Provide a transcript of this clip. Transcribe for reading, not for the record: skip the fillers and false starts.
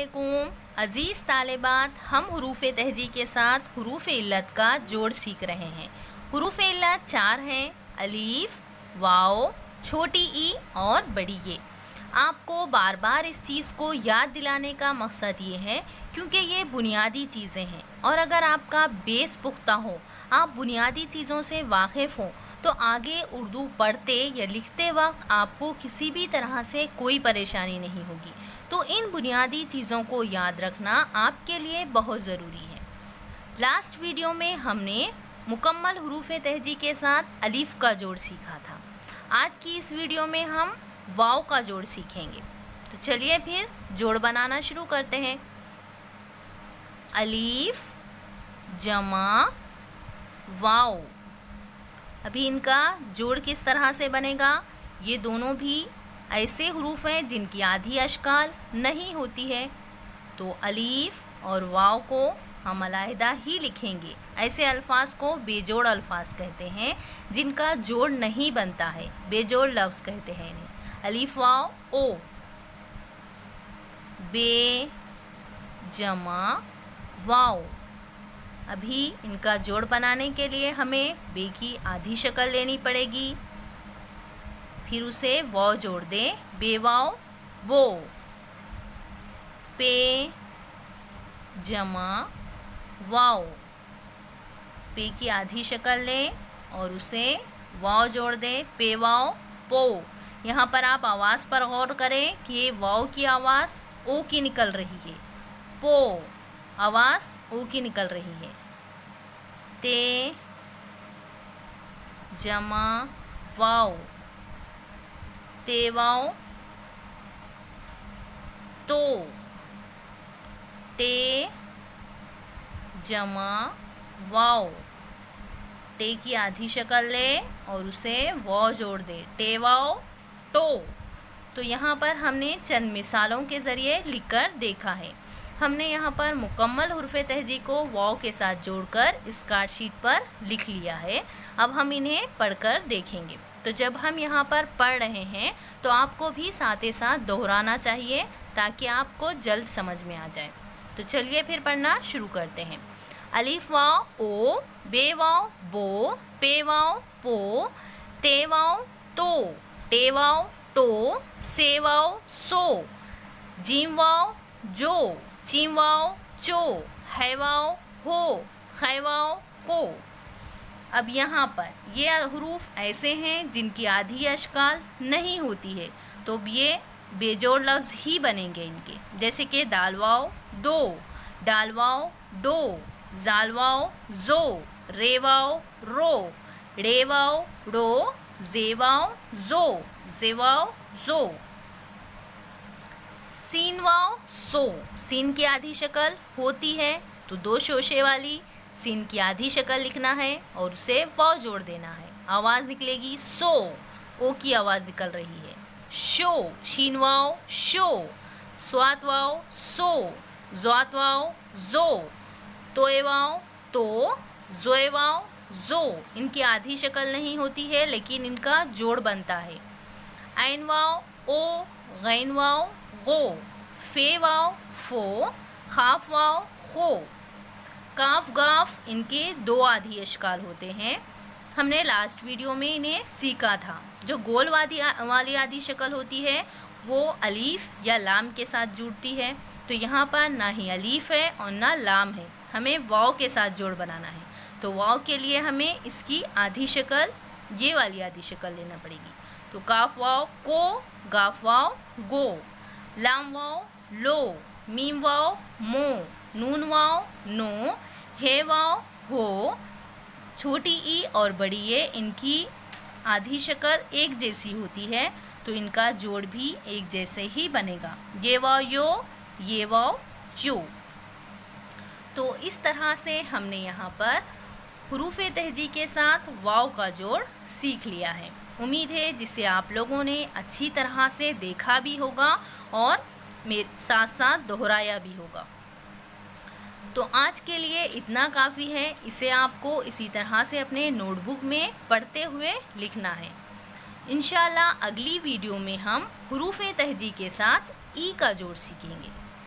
अस्सलामुअलैकुम अज़ीज़ तालिबात, हम हुरूफ़ तहजी के साथ हुरूफ़ इल्लत का जोड़ सीख रहे हैं। हुरूफ़ इल्लत 4 हैं, अलीफ, वाओ, छोटी ई और बड़ी ये। आपको बार बार इस चीज़ को याद दिलाने का मकसद ये है क्योंकि ये बुनियादी चीज़ें हैं और अगर आपका बेस पुख्ता हो, आप बुनियादी चीज़ों से वाकिफ़ हो, तो आगे उर्दू पढ़ते या लिखते वक्त आपको किसी भी तरह से कोई परेशानी नहीं होगी। तो इन बुनियादी चीज़ों को याद रखना आपके लिए बहुत ज़रूरी है। लास्ट वीडियो में हमने मुकम्मल हुरूफ़ तहजी के साथ अलीफ़ का जोड़ सीखा था। आज की इस वीडियो में हम वाव का जोड़ सीखेंगे। तो चलिए फिर जोड़ बनाना शुरू करते हैं। अलीफ जमा वाव। अभी इनका जोड़ किस तरह से बनेगा? ये दोनों भी ऐसे हरूफ हैं जिनकी आधी अशकाल नहीं होती है, तो अलीफ और वाव को हम अलहदा ही लिखेंगे। ऐसे अल्फाज को बेजोड़ अल्फाज कहते हैं जिनका जोड़ नहीं बनता है, बेजोड़ लफ्ज़ कहते हैं इन्हें। अलीफ वाव ओ, बे जमा वाव। अभी इनका जोड़ बनाने के लिए हमें बे की आधी शक्ल लेनी पड़ेगी, फिर उसे वाव जोड़ दें, बे वाव वो। पे जमा वाव, पे की आधी शक्ल लें और उसे वाव जोड़ दें, पे वाव पो। यहाँ पर आप आवाज़ पर गौर करें कि ये वाव की आवाज़ ओ की निकल रही है, पो आवाज़ ओ की निकल रही है। ते जमा वाव, ते वाव तो, ते जमा वाव। टे की आधी शक्ल ले और उसे वाव जोड़ दे, टे वाव टो। तो यहाँ पर हमने चंद मिसालों के ज़रिए लिखकर देखा है। हमने यहाँ पर मुकम्मल हुरूफ़ तहजी को वाव के साथ जोड़कर इस कार्ड शीट पर लिख लिया है। अब हम इन्हें पढ़कर देखेंगे। तो जब हम यहाँ पर पढ़ रहे हैं तो आपको भी साथ ही साथ दोहराना चाहिए ताकि आपको जल्द समझ में आ जाए। तो चलिए फिर पढ़ना शुरू करते हैं। अलीफ वाव ओ, बे वाव बो, पे वाव पो, ते वाव तो, टे वाव टो, से वाव सो, जीम वाव जो, चीम वाव चो, है वाव हो, खै वाव हो। अब यहाँ पर ये हरूफ ऐसे हैं जिनकी आधी अशकाल नहीं होती है, तो ये बेजोड़ लफ्ज़ ही बनेंगे इनके, जैसे कि दाल वाव दो, डाल वाव डो, जाल वाव जो, रे वाव रो, रे वाव डो, जे वाव जो, जे वाव जो। सीन वाव सो, सीन की आधी शक्ल होती है तो दो शोशे वाली सीन की आधी शक्ल लिखना है और उसे वाव जोड़ देना है। आवाज़ निकलेगी सो, ओ की आवाज़ निकल रही है। शो, शीन वाव शो, स्वात वाव सो, ज़्वात वाव जो, तोए वाव तो, जोए वाव जो। इनकी आधी शक्ल नहीं होती है लेकिन इनका जोड़ बनता है। ऐन वाव ओ, गैन वाव गो, फे वाव फो, खाफ वाव खो, काफ गाफ इनके दो आधी अशकाल होते हैं। हमने लास्ट वीडियो में इन्हें सीखा था। जो गोल वाली आधी शक्ल होती है वो अलीफ या लाम के साथ जुड़ती है, तो यहाँ पर ना ही अलीफ है और ना लाम है, हमें वाव के साथ जोड़ बनाना है। तो वाव के लिए हमें इसकी आधी शक्ल, ये वाली आधी शक्ल लेना पड़ेगी। तो काफ वाव को, गाफ वाव गो, लाम वाव लो, मीम वाव मो, नून वाव नो, हे वाव हो। छोटी ई और बड़ी ये इनकी आधी शक्ल एक जैसी होती है तो इनका जोड़ भी एक जैसे ही बनेगा, ये वाव यो, ये वाव यो। तो इस तरह से हमने यहाँ पर हुरूफ़ तहजी के साथ वाव का जोड़ सीख लिया है। उम्मीद है जिसे आप लोगों ने अच्छी तरह से देखा भी होगा और मेरे साथ साथ दोहराया भी होगा। तो आज के लिए इतना काफ़ी है, इसे आपको इसी तरह से अपने नोटबुक में पढ़ते हुए लिखना है। इंशाल्लाह अगली वीडियो में हम हुरूफ़ तहजी के साथ ई का जोड़ सीखेंगे।